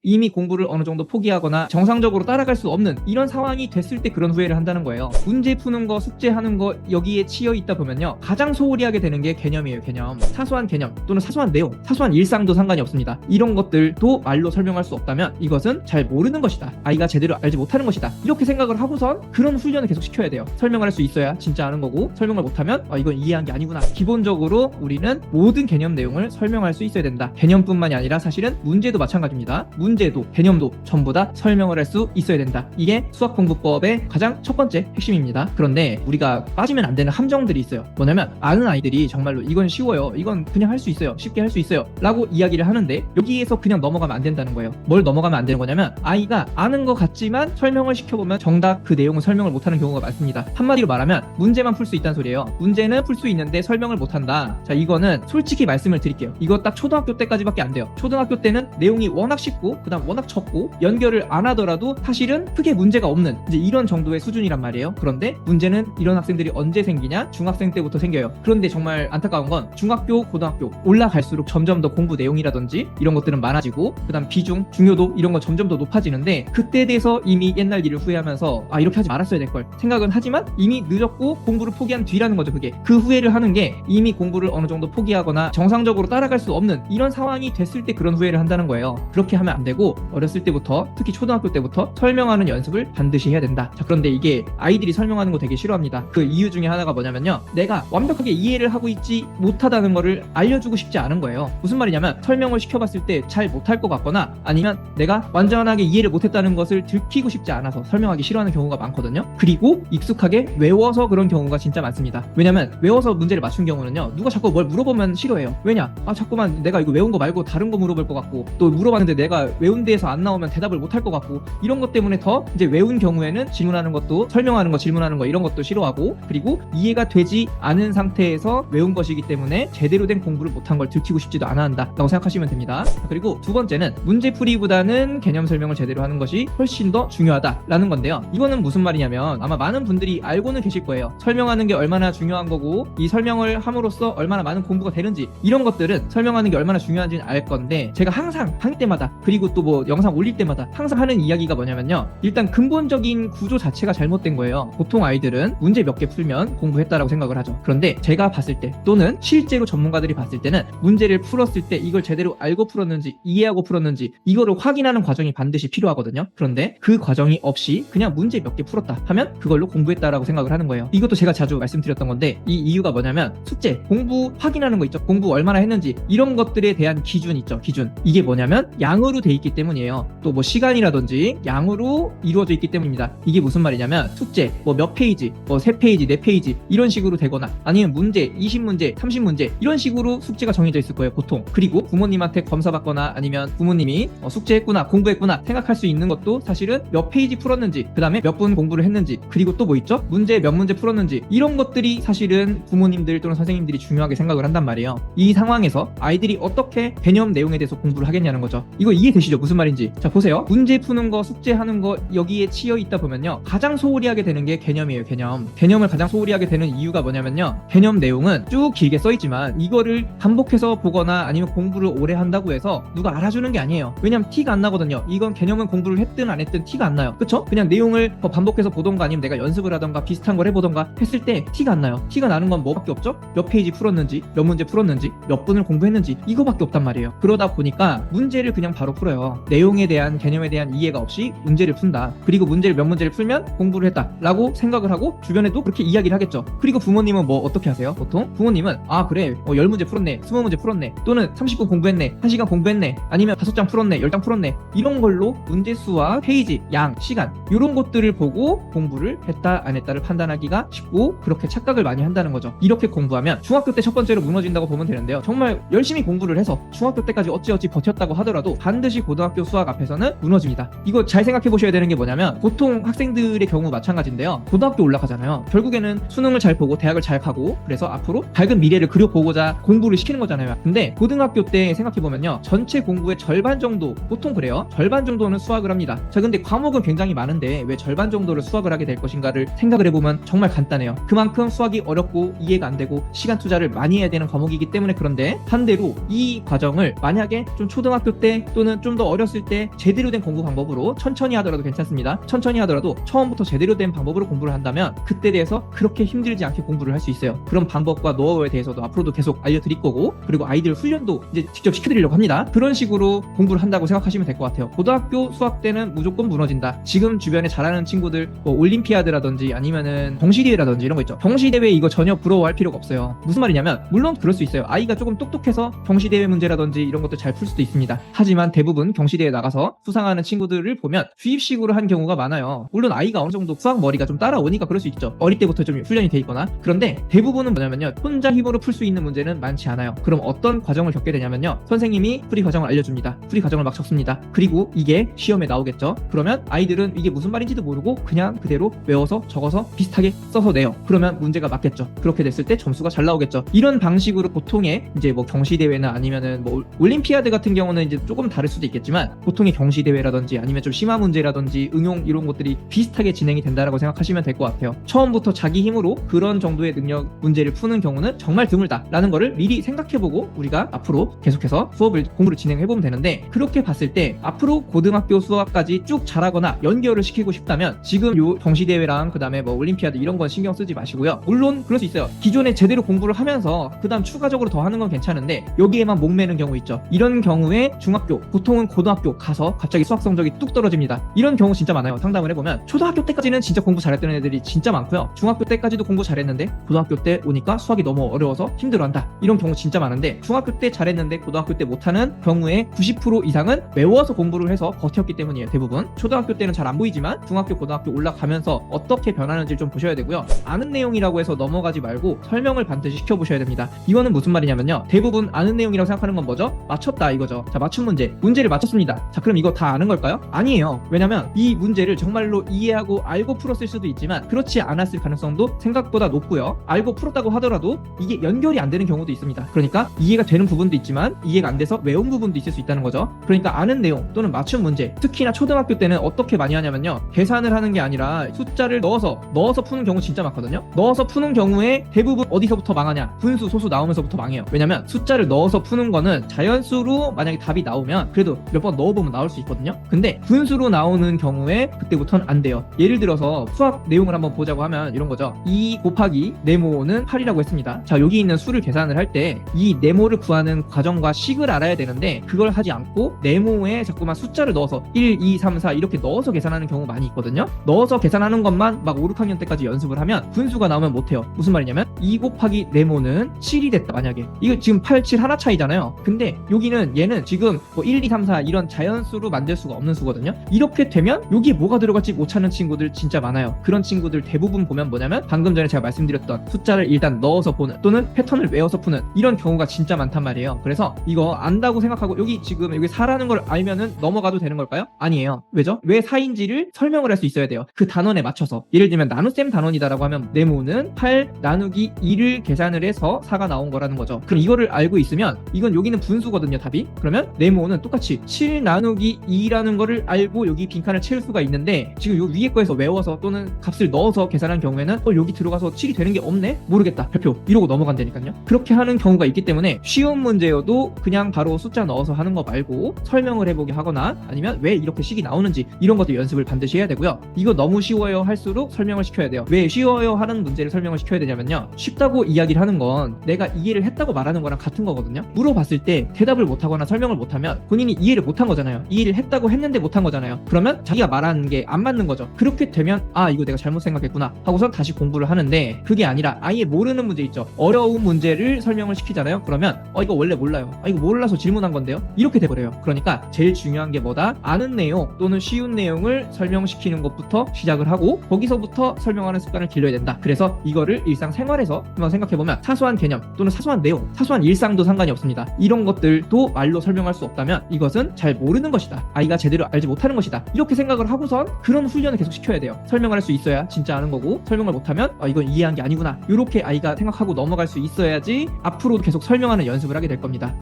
이미 공부를 어느 정도 포기하거나 정상적으로 따라갈 수 없는 이런 상황이 됐을 때 그런 후회를 한다는 거예요. 문제 푸는 거, 숙제하는 거 여기에 치여 있다 보면요, 가장 소홀히 하게 되는 게 개념이에요. 개념. 사소한 개념 또는 사소한 내용, 사소한 일상도 상관이 없습니다. 이런 것들도 말로 설명할 수 없다면 이것은 잘 모르는 것이다, 아이가 제대로 알지 못하는 것이다, 이렇게 생각을 하고선 그런 훈련을 계속 시켜야 돼요. 설명을 할 수 있어야 진짜 아는 거고, 설명을 못하면 이건 이해한 게 아니구나. 기본적으로 우리는 모든 개념 내용을 설명할 수 있어야 된다. 개념뿐만이 아니라 사실은 문제도 마찬가지입니다. 문제도 개념도 전부 다 설명을 할 수 있어야 된다. 이게 수학공부법의 가장 첫 번째 핵심입니다. 그런데 우리가 빠지면 안 되는 함정들이 있어요. 뭐냐면 아는 아이들이 정말로 이건 쉬워요, 이건 그냥 할 수 있어요, 쉽게 할 수 있어요 라고 이야기를 하는데 여기에서 그냥 넘어가면 안 된다는 거예요. 뭘 넘어가면 안 되는 거냐면, 아이가 아는 것 같지만 설명을 시켜보면 정작 그 내용을 설명을 못하는 경우가 많습니다. 한마디로 말하면 문제만 풀 수 있다는 소리예요. 문제는 풀 수 있는데 설명을 못한다. 자, 이거는 솔직히 말씀을 드릴게요. 이거 딱 초등학교 때까지밖에 안 돼요. 초등학교 때는 내용이 워낙 쉽고 그다음 워낙 적고 연결을 안 하더라도 사실은 크게 문제가 없는 이제 이런 정도의 수준이란 말이에요. 그런데 문제는 이런 학생들이 언제 생기냐? 중학생 때부터 생겨요. 그런데 정말 안타까운 건 중학교, 고등학교 올라갈수록 점점 더 공부 내용이라든지 이런 것들은 많아지고 그다음 비중, 중요도 이런 건 점점 더 높아지는데, 그때에 대해서 이미 옛날 일을 후회하면서 이렇게 하지 말았어야 될 걸 생각은 하지만 이미 늦었고 공부를 포기한 뒤라는 거죠. 그게 그 후회를 하는 게 이미 공부를 어느 정도 포기하거나 정상적으로 따라갈 수 없는 이런 상황이 됐을 때 그런 후회를 한다는 거예요. 그렇게 하면 안 되고 어렸을 때부터, 특히 초등학교 때부터 설명하는 연습을 반드시 해야 된다. 자, 그런데 이게 아이들이 설명하는 거 되게 싫어합니다. 그 이유 중에 하나가 뭐냐면요, 내가 완벽하게 이해를 하고 있지 못하다는 거를 알려주고 싶지 않은 거예요. 무슨 말이냐면 설명을 시켜봤을 때 잘 못할 것 같거나 아니면 내가 완전하게 이해를 못했다는 것을 들키고 싶지 않아서 설명하기 싫어하는 경우가 많거든요. 그리고 익숙하게 외워서 그런 경우가 진짜 많습니다. 왜냐면 외워서 문제를 맞춘 경우는요, 누가 자꾸 뭘 물어보면 싫어해요. 왜냐? 자꾸만 내가 이거 외운 거 말고 다른 거 물어볼 것 같고, 또 물어봤는데 내가 외운 데에서 안 나오면 대답을 못 할 것 같고, 이런 것 때문에 더 이제 외운 경우에는 질문하는 것도, 설명하는 거, 질문하는 거 이런 것도 싫어하고, 그리고 이해가 되지 않은 상태에서 외운 것이기 때문에 제대로 된 공부를 못한 걸 들키고 싶지도 않아 한다라고 생각하시면 됩니다. 그리고 두 번째는 문제풀이보다는 개념 설명을 제대로 하는 것이 훨씬 더 중요하다라는 건데요. 이거는 무슨 말이냐면 아마 많은 분들이 알고는 계실 거예요. 설명하는 게 얼마나 중요한 거고, 이 설명을 함으로써 얼마나 많은 공부가 되는지, 이런 것들은 설명하는 게 얼마나 중요한지는 알 건데, 제가 항상 강의 때마다 그리고 또 뭐 영상 올릴 때마다 항상 하는 이야기가 뭐냐면요, 일단 근본적인 구조 자체가 잘못된 거예요. 보통 아이들은 문제 몇 개 풀면 공부했다라고 생각을 하죠. 그런데 제가 봤을 때 또는 실제로 전문가들이 봤을 때는 문제를 풀었을 때 이걸 제대로 알고 풀었는지 이해하고 풀었는지 이거를 확인하는 과정이 반드시 필요하거든요. 그런데 그 과정이 없이 그냥 문제 몇 개 풀었다 하면 그걸로 공부했다라고 생각을 하는 거예요. 이것도 제가 자주 말씀드렸던 건데, 이 이유가 뭐냐면 숙제, 공부 확인하는 거 있죠. 공부 얼마나 했는지 이런 것들에 대한 기준 있죠. 기준. 이게 뭐냐면 양으로 돼 있기 때문이에요. 또 뭐 시간이라든지 양으로 이루어져 있기 때문입니다. 이게 무슨 말이냐면 숙제 뭐 몇 페이지, 뭐 3페이지, 4페이지 이런 식으로 되거나, 아니면 문제 20문제, 30문제 이런 식으로 숙제가 정해져 있을 거예요, 보통. 그리고 부모님한테 검사받거나 아니면 부모님이 숙제했구나, 공부했구나 생각할 수 있는 것도 사실은 몇 페이지 풀었는지, 그 다음에 몇 분 공부를 했는지, 그리고 또 뭐 있죠? 문제 몇 문제 풀었는지, 이런 것들이 사실은 부모님들 또는 선생님들이 중요하게 생각을 한단 말이에요. 이 상황에서 아이들이 어떻게 개념 내용에 대해서 공부를 하겠냐는 거죠. 이거 이해되시죠? 무슨 말인지. 자, 보세요. 문제 푸는 거, 숙제하는 거 여기에 치여 있다 보면요, 가장 소홀히 하게 되는 게 개념이에요. 개념을 가장 소홀히 하게 되는 이유가 뭐냐면요, 개념 내용은 쭉 길게 써 있지만 이거를 반복해서 보거나 아니면 공부를 오래 한다고 해서 누가 알아주는 게 아니에요. 왜냐면 티가 안 나거든요. 이건 개념은 공부를 했든 안 했든 티가 안 나요. 그쵸? 그냥 내용을 더 반복해서 보던가 아니면 내가 연습을 하던가 비슷한 걸 해보던가 했을 때 티가 안 나요. 티가 나는 건 뭐밖에 없죠? 몇 페이지 풀었는지, 몇 문제 풀었는지, 몇 분을 공부했는지, 이거밖에 없단 말이에요. 그러다 보니까 문제를 그냥 바로 풀어요. 내용에 대한, 개념에 대한 이해가 없이 문제를 푼다. 그리고 문제를 몇 문제를 풀면 공부를 했다 라고 생각을 하고 주변에도 그렇게 이야기를 하겠죠. 그리고 부모님은 뭐 어떻게 하세요? 보통 부모님은 그래 10문제 풀었네, 20문제 풀었네, 또는 30분 공부했네, 1시간 공부했네, 아니면 5장 풀었네, 10장 풀었네, 이런 걸로 문제 수와 페이지, 양, 시간 이런 것들을 보고 공부를 했다 안 했다를 판단하기가 쉽고, 그렇게 착각을 많이 한다는 거죠. 이렇게 공부하면 중학교 때 첫 번째로 무너진다고 보면 되는데요, 정말 열심히 공부를 해서 중학교 때까지 어찌어찌 버텼다고 하더라도 반드시 고등학교 수학 앞에서는 무너집니다. 이거 잘 생각해 보셔야 되는 게 뭐냐면, 보통 학생들의 경우 마찬가지인데요, 고등학교 올라가잖아요. 결국에는 수능을 잘 보고 대학을 잘 가고, 그래서 앞으로 밝은 미래를 그려보고자 공부를 시키는 거잖아요. 근데 고등학교 때 생각해보면요, 전체 공부의 절반 정도, 보통 그래요, 절반 정도는 수학을 합니다. 자, 근데 과목은 굉장히 많은데 왜 절반 정도를 수학을 하게 될 것인가를 생각을 해보면 정말 간단해요. 그만큼 수학이 어렵고 이해가 안 되고 시간 투자를 많이 해야 되는 과목이기 때문에. 그런데 반대로 이 과정을 만약에 좀 초등학교 때 또는 좀 더 어렸을 때 제대로 된 공부 방법으로 천천히 하더라도 괜찮습니다. 천천히 하더라도 처음부터 제대로 된 방법으로 공부를 한다면 그때 대해서 그렇게 힘들지 않게 공부를 할 수 있어요. 그런 방법과 노하우에 대해서도 앞으로도 계속 알려드릴 거고, 그리고 아이들 훈련도 이제 직접 시켜드리려고 합니다. 그런 식으로 공부를 한다고 생각하시면 될 것 같아요. 고등학교 수학 때는 무조건 무너진다. 지금 주변에 잘하는 친구들 뭐 올림피아드라든지 아니면은 경시대회라든지 이런 거 있죠. 경시대회 이거 전혀 부러워할 필요가 없어요. 무슨 말이냐면 물론 그럴 수 있어요. 아이가 조금 똑똑해서 경시대회 문제라든지 이런 것도 잘 풀 수도 있습니다. 하지만 대부분 경시대회 나가서 수상하는 친구들을 보면 주입식으로 한 경우가 많아요. 물론 아이가 어느 정도 수학 머리가 좀 따라오니까 그럴 수 있죠. 어릴 때부터 좀 훈련이 돼 있거나. 그런데 대부분은 뭐냐면요, 혼자 힘으로 풀 수 있는 문제는 많지 않아요. 그럼 어떤 과정을 겪게 되냐면요, 선생님이 풀이 과정을 알려줍니다. 풀이 과정을 막 적습니다. 그리고 이게 시험에 나오겠죠. 그러면 아이들은 이게 무슨 말인지도 모르고 그냥 그대로 외워서 적어서 비슷하게 써서 내요. 그러면 문제가 맞겠죠. 그렇게 됐을 때 점수가 잘 나오겠죠. 이런 방식으로 보통의 이제 뭐 경시대회나 아니면은 뭐 올림피아드 같은 경우는 이제 조금 다를 수도 있겠지만 보통의 경시대회라든지 아니면 좀 심화 문제라든지 응용 이런 것들이 비슷하게 진행이 된다라고 생각하시면 될 것 같아요. 처음부터 자기 힘으로 그런 정도의 능력 문제를 푸는 경우는 정말 드물다라는 거를 미리 생각해보고 우리가 앞으로 계속해서 공부를 진행해보면 되는데, 그렇게 봤을 때 앞으로 고등학교 수학까지 쭉 잘하거나 연결을 시키고 싶다면 지금 요 경시대회랑 그 다음에 뭐 올림피아드 이런 건 신경 쓰지 마시고요. 물론 그럴 수 있어요. 기존에 제대로 공부를 하면서 그 다음 추가적으로 더 하는 건 괜찮은데 여기에만 목매는 경우 있죠. 이런 경우에 중학교, 보통은 고등학교 가서 갑자기 수학 성적이 뚝 떨어집니다. 이런 경우 진짜 많아요. 상담을 해보면 초등학교 때까지는 진짜 공부 잘했던 애들이 진짜 많고요. 중학교 때까지도 공부 잘했는데 고등학교 때 오니까 수학이 너무 어려워서 힘들어한다. 이런 경우 진짜 많은데, 중학교 때 잘했는데 고등학교 때 못하는 경우에 90% 이상은 외워서 공부를 해서 버텼기 때문이에요. 대부분 초등학교 때는 잘 안 보이지만 중학교, 고등학교 올라가면서 어떻게 변하는지 좀 보셔야 되고요. 아는 내용이라고 해서 넘어가지 말고 설명을 반드시 시켜보셔야 됩니다. 이거는 무슨 말이냐면요, 대부분 아는 내용이라고 생각하는 건 뭐죠? 맞췄다 이거죠. 자, 맞춘 문제를 맞췄습니다. 자, 그럼 이거 다 아는 걸까요? 아니에요. 왜냐면 이 문제를 정말로 이해하고 알고 풀었을 수도 있지만 그렇지 않았을 가능성도 생각보다 높고요. 알고 풀었다고 하더라도 이게 연결이 안 되는 경우도 있습니다. 그러니까 이해가 되는 부분도 있지만 이해가 안 돼서 외운 부분도 있을 수 있다는 거죠. 그러니까 아는 내용 또는 맞춘 문제, 특히나 초등학교 때는 어떻게 많이 하냐면요, 계산을 하는 게 아니라 숫자를 넣어서 푸는 경우 진짜 많거든요. 넣어서 푸는 경우에 대부분 어디서부터 망하냐? 분수, 소수 나오면서부터 망해요. 왜냐면 숫자를 넣어서 푸는 거는 자연수로 만약에 답이 나오면 그래도 몇 번 넣어보면 나올 수 있거든요. 근데 분수로 나오는 경우에 그때부터는 안 돼요. 예를 들어서 수학 내용을 한번 보자고 하면 이런 거죠. 2 곱하기 네모는 8이라고 했습니다. 자, 여기 있는 수를 계산을 할 때 이 네모를 구하는 과정과 식을 알아야 되는데 그걸 하지 않고 네모에 자꾸만 숫자를 넣어서 1, 2, 3, 4 이렇게 넣어서 계산하는 경우 많이 있거든요. 넣어서 계산하는 것만 막 5, 6학년 때까지 연습을 하면 분수가 나오면 못해요. 무슨 말이냐면 2 곱하기 네모는 7이 됐다. 만약에 이거 지금 8, 7 하나 차이잖아요. 근데 여기는 얘는 지금 뭐 1, 2, 3, 4 이런 자연수로 만들 수가 없는 수거든요. 이렇게 되면 여기에 뭐가 들어갈지 못 찾는 친구들 진짜 많아요. 그런 친구들 대부분 보면 뭐냐면 방금 전에 제가 말씀드렸던 숫자를 일단 넣어서 보는 또는 패턴을 외워서 푸는 이런 경우가 진짜 많단 말이에요. 그래서 이거 안다고 생각하고 여기 지금 여기 4라는 걸 알면은 넘어가도 되는 걸까요? 아니에요. 왜죠? 왜 4인지를 설명을 할 수 있어야 돼요. 그 단원에 맞춰서. 예를 들면 나눗셈 단원이다라고 하면 네모는 8 나누기 2를 계산을 해서 4가 나온 거라는 거죠. 그럼 이거를 알고 있으면 이건 여기는 분수거든요, 답이. 그러면 네모는 똑같이 7 나누기 2라는 거를 알고 여기 빈칸을 채울 수가 있는데 지금 요 위에 거에서 외워서 또는 값을 넣어서 계산한 경우에는 여기 들어가서 7이 되는 게 없네? 모르겠다. 별표. 이러고 넘어간다니까요. 그렇게 하는 경우가 있기 때문에 쉬운 문제여도 그냥 바로 숫자 넣어서 하는 거 말고 설명을 해보게 하거나 아니면 왜 이렇게 식이 나오는지 이런 것도 연습을 반드시 해야 되고요. 이거 너무 쉬워요 할수록 설명을 시켜야 돼요. 왜 쉬워요 하는 문제를 설명을 시켜야 되냐면요, 쉽다고 이야기를 하는 건 내가 이해를 했다고 말하는 거랑 같은 거거든요. 물어봤을 때 대답을 못하거나 설명을 못하면 본인이 이해를 못한 거잖아요. 이해를 했다고 했는데 못한 거잖아요. 그러면 자기가 말하는 게 안 맞는 거죠. 그렇게 되면 아, 이거 내가 잘못 생각했구나 하고선 다시 공부를 하는데, 그게 아니라 아예 모르는 문제 있죠. 어려운 문제를 설명을 시키잖아요. 그러면 이거 원래 몰라요. 이거 몰라서 질문한 건데요. 이렇게 돼버려요. 그러니까 제일 중요한 게 뭐다? 아는 내용 또는 쉬운 내용을 설명시키는 것부터 시작을 하고 거기서부터 설명하는 습관을 길러야 된다. 그래서 이거를 일상생활에서 한번 생각해보면 사소한 개념 또는 사소한 내용, 사소한 일상도 상관이 없습니다. 이런 것들도 말로 설명할 수 없다면 이것은 잘 모르는 것이다. 아이가 제대로 알지 못하는 것이다. 이렇게 생각을 하고선 그런 훈련을 계속 시켜야 돼요. 설명을 할 수 있어야 진짜 아는 거고, 설명을 못하면 이건 이해한 게 아니구나. 이렇게 아이가 생각하고 넘어갈 수 있어야지 앞으로도 계속 설명하는 연습을 하게 될 겁니다.